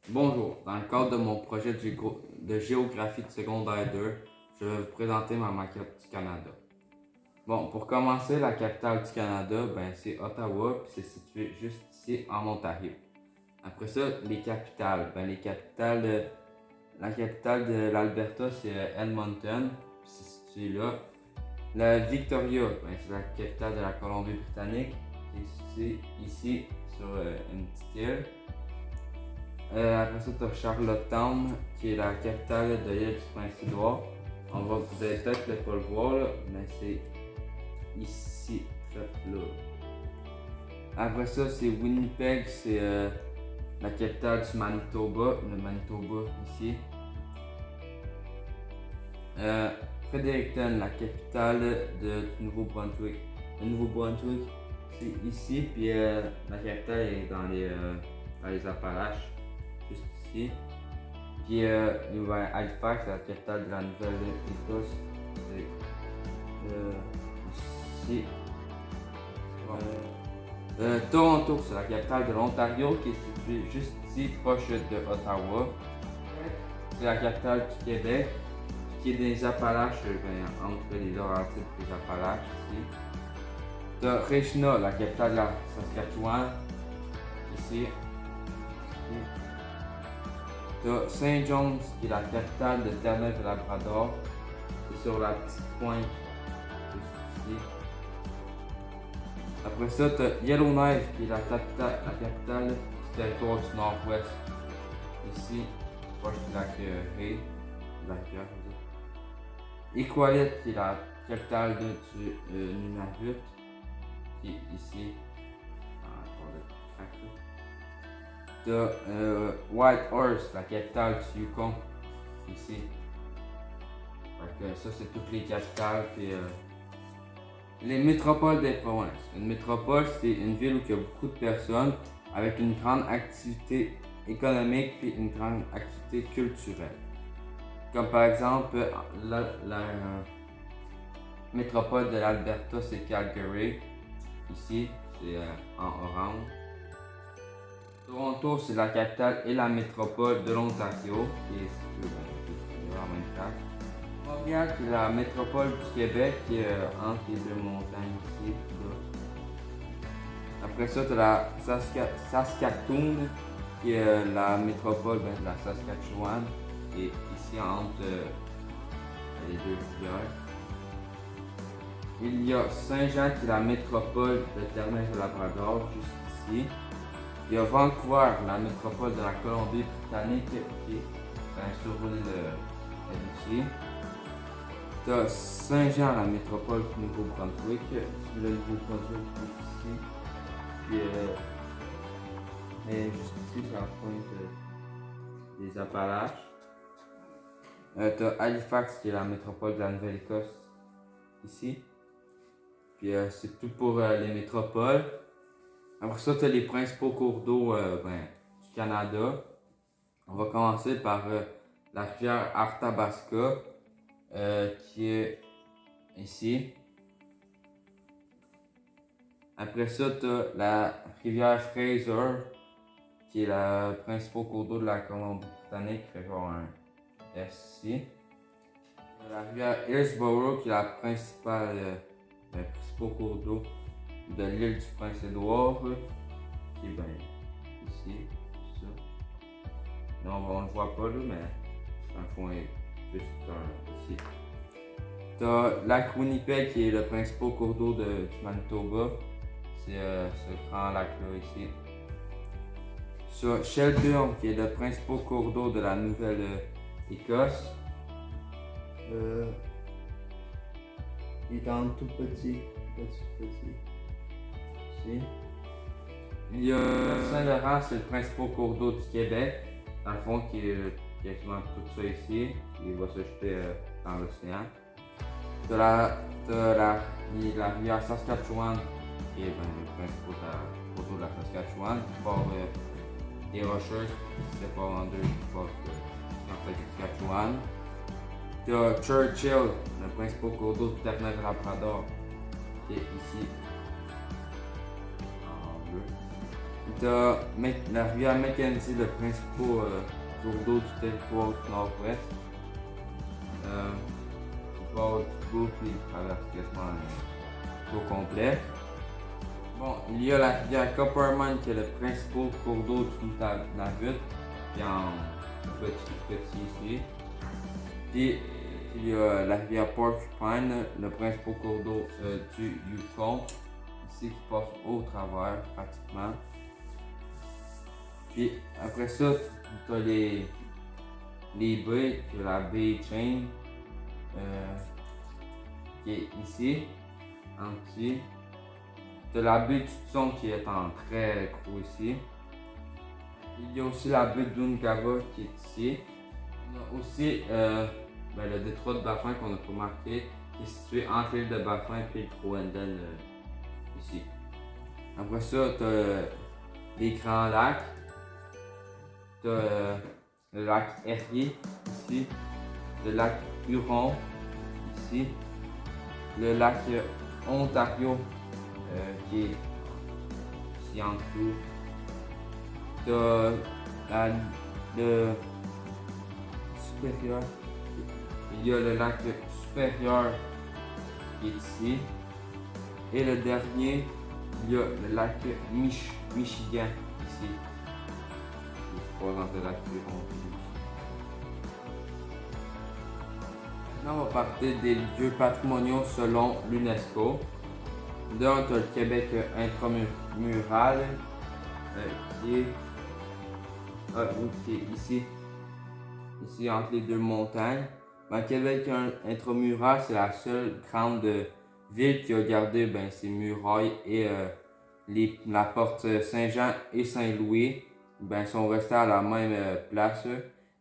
Bonjour, dans le cadre de mon projet de géographie de secondaire 2, je vais vous présenter ma maquette du Canada. Bon, pour commencer, la capitale du Canada, c'est Ottawa, puis c'est situé juste ici en Ontario. Après ça, les capitales. La capitale de l'Alberta, c'est Edmonton, puis c'est situé là. La Victoria, c'est la capitale de la Colombie-Britannique, qui est située ici sur une petite île. Après ça, tu as Charlottetown, qui est la capitale de l'île du Prince-Édouard. Vous allez peut-être ne pas le voir, là, mais c'est ici, là. Après ça, c'est Winnipeg, c'est la capitale du Manitoba, le Manitoba ici. Fredericton, la capitale du Nouveau-Brunswick. Le Nouveau-Brunswick, c'est ici, puis la capitale est dans les Appalaches, juste ici. Puis Halifax, la capitale de la Nouvelle-Écosse, c'est ici. Toronto, c'est la capitale de l'Ontario, qui est située juste ici, proche de Ottawa. C'est la capitale du Québec, qui est des Appalaches, entre les Laurentides et les Appalaches ici. T'as Regina, la capitale de la Saskatchewan, ici. T'as Saint John's, qui est la capitale de Terre-Neuve-Labrador. C'est sur la petite pointe, juste ici. Après ça, t'as Yellowknife, qui est la capitale du territoire du Nord-Ouest. Ici, proche du lac Hay. Iqaluit, qui est la capitale du Nunavut, qui est ici. T'as Whitehorse, la capitale du Yukon, ici. Ça, c'est toutes les capitales. Puis, les métropoles des provinces. Une métropole, c'est une ville où il y a beaucoup de personnes avec une grande activité économique et une grande activité culturelle. Comme par exemple, la métropole de l'Alberta, c'est Calgary. Ici, c'est en orange. Toronto, c'est la capitale et la métropole de l'Ontario, qui est située en même temps. Montréal, qui est la métropole du Québec, qui est entre les deux montagnes ici. Là. Après ça, tu as la Saskatoon, qui est la métropole de la Saskatchewan, qui est ici entre les deux rivières. Il y a Saint-Jean, qui est la métropole de Terre-Neuve-Labrador, juste ici. Il y a Vancouver, la métropole de la Colombie-Britannique, qui est sur l'île ici. Tu as Saint-Jean, la métropole du Nouveau-Brunswick. Le Nouveau-Brunswick ici. Puis, juste ici, c'est la pointe des Appalaches. Tu as Halifax, qui est la métropole de la Nouvelle-Écosse, ici. Puis, c'est tout pour les métropoles. Après ça, tu as les principaux cours d'eau du Canada. On va commencer par la rivière Arthabaska, qui est ici. Après ça, tu as la rivière Fraser, qui est le principal cours d'eau de la Colombie-Britannique, qui fait genre un S ici. La rivière Hillsborough, qui est la principal cours d'eau de l'île du Prince-Édouard, qui est ici, ça. Non, on ne le voit pas là, mais dans le fond, il est juste ici. T'as lac Winnipeg, qui est le principal cours d'eau du Manitoba. C'est ce grand lac-là ici. Ça, Shelburne, qui est le principal cours d'eau de la Nouvelle-Écosse. Il est en tout petit. Ici. Il y a Saint-Laurent, c'est le principal cours d'eau du Québec, dans le fond, qui est quasiment tout ça ici, qui va se jeter dans l'océan. T'as la rivière Saskatchewan, qui est le principal cours d'eau de la Saskatchewan, qui part des Rocheuses, qui se sépare en deux, qui part dans la Saskatchewan. T'as Churchill, le principal cours d'eau de Terre-Neuve-Labrador, qui est ici, en bleu. T'as la rivière Mackenzie, le principal cours d'eau du territoire du nord-ouest. Il part du bout puis il traverse quasiment au complet. Bon, il y a la rivière Coppermine qui est le principal cours d'eau du Nunavut, qui est en petit ici. Puis il y a la rivière Porcupine, le principal cours d'eau du Yukon, ici qui passe au travers pratiquement. Puis après ça, tu as les baies, tu as la baie Chain, qui est ici, en dessous. Tu as la baie Tutson qui est en très gros ici. Il y a aussi la baie d'Ungava qui est ici. On a aussi le détroit de Baffin qu'on n'a pas marqué, qui est situé entre l'île de Baffin et le Groenland ici. Après ça, tu as les grands lacs. Tu as le lac Erie ici, le lac Huron ici, le lac Ontario qui est ici en dessous. Tu as le supérieur, il y a le lac supérieur qui est ici. Et le dernier, il y a le lac Michigan ici. Dans le lac Huron. Maintenant, on va parler des lieux patrimoniaux selon l'UNESCO. D'un, tu as le Québec intramural qui est ici entre les deux montagnes. Québec intramural, c'est la seule grande ville qui a gardé ses murailles et la porte Saint-Jean et Saint-Louis. Sont restées à la même place.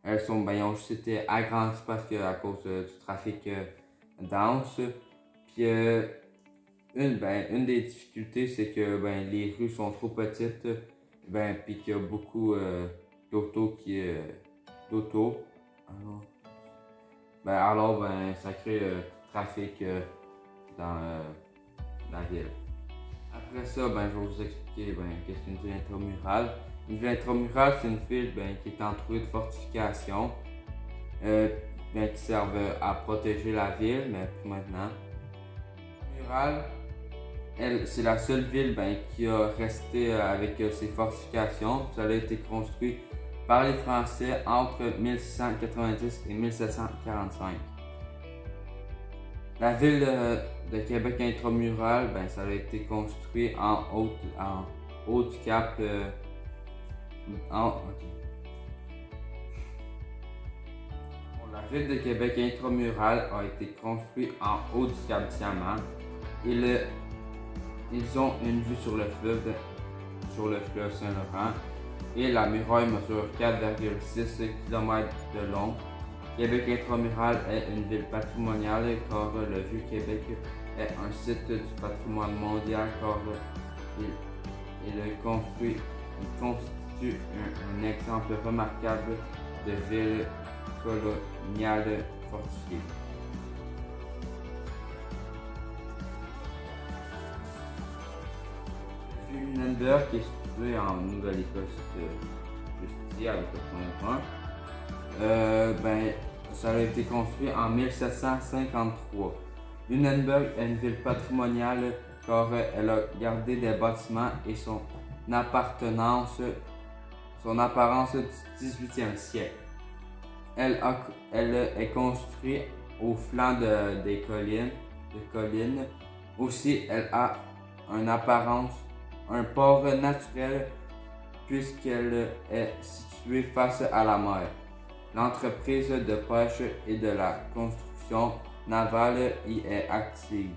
Elles ont juste été agrandies parce que à cause du trafic dense. Puis une des difficultés, c'est que les rues sont trop petites. Puis qu'il y a beaucoup d'autos Alors, ça crée du trafic dans la ville. Après ça, je vais vous expliquer qu'est-ce qu'une ville intramurale. Une ville intramurale, c'est une ville qui est entourée de fortifications qui servent à protéger la ville, mais plus maintenant. Murale, c'est la seule ville qui a resté avec ses fortifications. Ça a été construit par les Français entre 1690 et 1745. La ville de Québec intramural, ça a été construit en haut du cap. La ville de Québec intramural a été construite en haut du cap Diamant. Ils ont une vue sur le fleuve Saint-Laurent et la muraille mesure 4,6 km de long. Québec intramural est une ville patrimoniale car le Vieux-Québec est un site du patrimoine mondial car il constitue un exemple remarquable de ville coloniale fortifiée. Lunenburg, qui est situé en Nouvelle-Écosse, juste ici avec le point 1, ça a été construit en 1753. Lunenburg est une ville patrimoniale car elle a gardé des bâtiments et son apparence du 18e siècle. Elle est construite au flanc des collines. Aussi, elle a un port naturel puisqu'elle est située face à la mer. L'entreprise de pêche et de la construction navale y est active.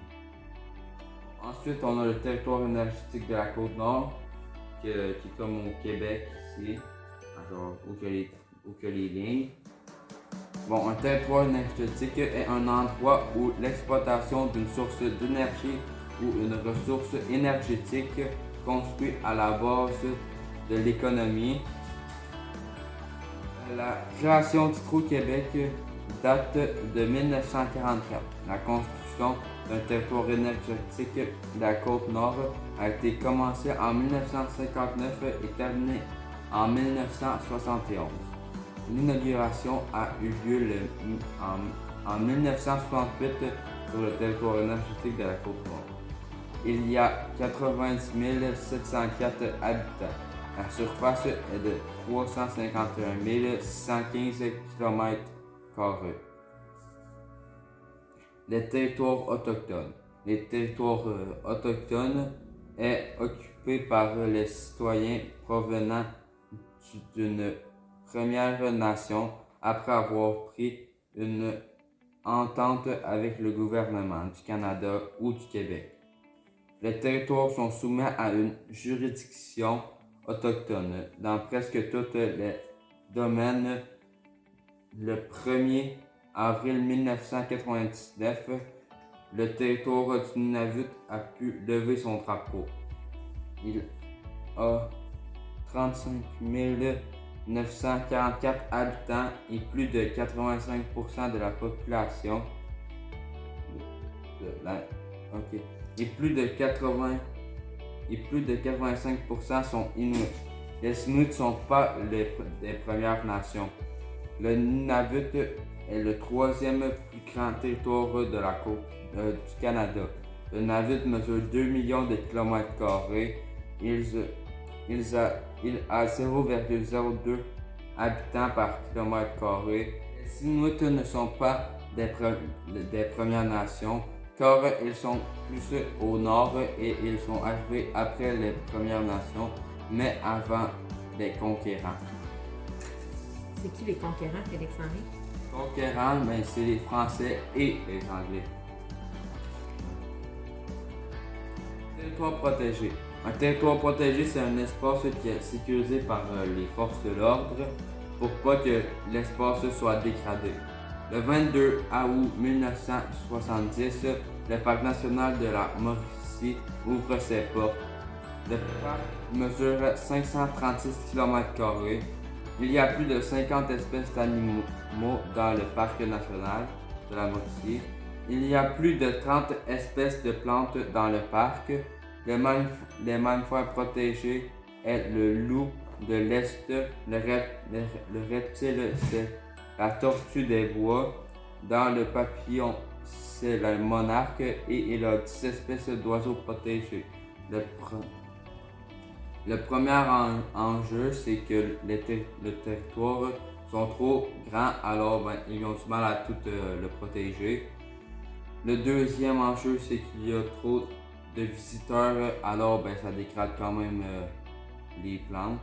Ensuite, on a le territoire énergétique de la Côte-Nord, qui est comme au Québec ici, où que les lignes. Un territoire énergétique est un endroit où l'exploitation d'une source d'énergie ou une ressource énergétique construit à la base de l'économie. La création d'Hydro-Québec date de 1944. La construction d'un territoire énergétique de la Côte-Nord a été commencé en 1959 et terminé en 1971. L'inauguration a eu lieu en 1968 sur le territoire énergétique de la Côte-Nord. Il y a 90 704 habitants. La surface est de 351 615 km². Les territoires autochtones. Les territoires autochtones est occupé par les citoyens provenant d'une Première Nation après avoir pris une entente avec le gouvernement du Canada ou du Québec. Les territoires sont soumis à une juridiction autochtone dans presque tous les domaines. Le 1er avril 1999, le territoire du Nunavut a pu lever son drapeau. Il a 35 944 habitants et plus de 85% de la population et plus de 85% sont Inuits. Les Inuits ne sont pas les Premières Nations. Le Nunavut est le troisième plus grand territoire de la côte du Canada. Le Nunavut mesure 2 millions de km². Il a 0,02 habitants par km². Les Inuits ne sont pas des Premières Nations car ils sont plus au nord et ils sont arrivés après les Premières Nations, mais avant les conquérants. C'est qui les conquérants, Félix-Henri? Conquérants, c'est les Français et les Anglais. Territoire protégé. Un territoire protégé, c'est un espace qui est sécurisé par les forces de l'ordre pour pas que l'espace soit dégradé. Le 22 août 1970, le parc national de la Mauricie ouvre ses portes. Le parc mesure 536 km². Il y a plus de 50 espèces d'animaux dans le parc national de la Mauricie. Il y a plus de 30 espèces de plantes dans le parc. Les mammifères protégés est le loup de l'Est, le reptile c'est la tortue des bois, dans le papillon c'est le monarque et il a 10 espèces d'oiseaux protégés. Le premier enjeu c'est que les territoires sont trop grands, alors ils ont du mal à tout le protéger. Le deuxième enjeu c'est qu'il y a trop de visiteurs, alors ça dégrade quand même les plantes.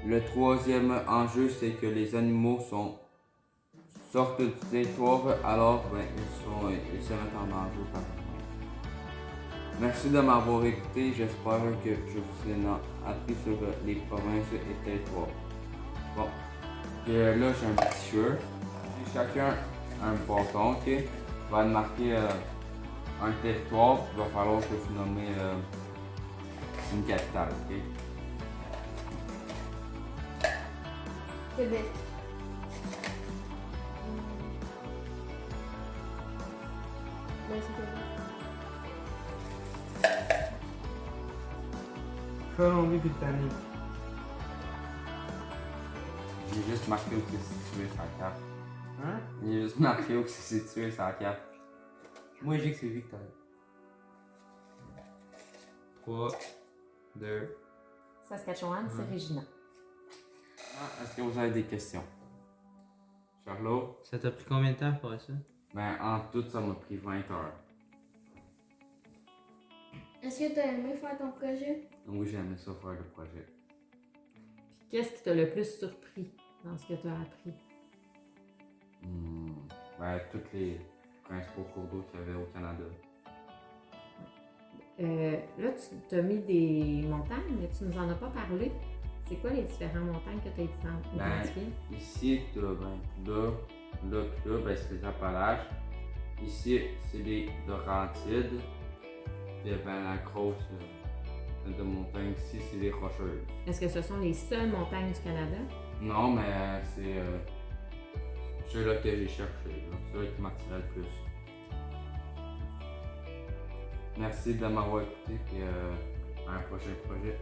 Le troisième enjeu, c'est que les animaux sortent du territoire, alors ils se mettent en danger par exemple. Merci de m'avoir écouté, j'espère que je vous ai appris sur les provinces et territoires. Bon, et là j'ai un petit jeu. Chacun a un bâton, ok? Va marquer un territoire, il va falloir que vous nommez une capitale, ok? Québec. C'est Québec. Colombie-Britannique. J'ai juste marqué où c'est situé sur la carte. Hein? J'ai juste marqué où c'est situé sur la carte. Moi, je dis que c'est Victoria. 3, 2. Saskatchewan, c'est Regina. Est-ce que vous avez des questions? Charlot? Ça t'a pris combien de temps pour ça? En tout, ça m'a pris 20 heures. Est-ce que tu as aimé faire ton projet? Oui, j'ai aimé ça faire le projet. Puis qu'est-ce qui t'a le plus surpris dans ce que tu as appris? Tous les principaux cours d'eau qu'il y avait au Canada. Là, tu as mis des montagnes, mais tu nous en as pas parlé. C'est quoi les différentes montagnes que tu as identifiées? Ici, tu as là, c'est les Appalaches. Ici, c'est les Laurentides. Puis la grosse de montagne ici, c'est les Rocheuses. Est-ce que ce sont les seules montagnes du Canada? Non, mais c'est ceux-là que j'ai cherché. Ceux-là qui m'attiraient le plus. Merci de m'avoir écouté et à un prochain projet.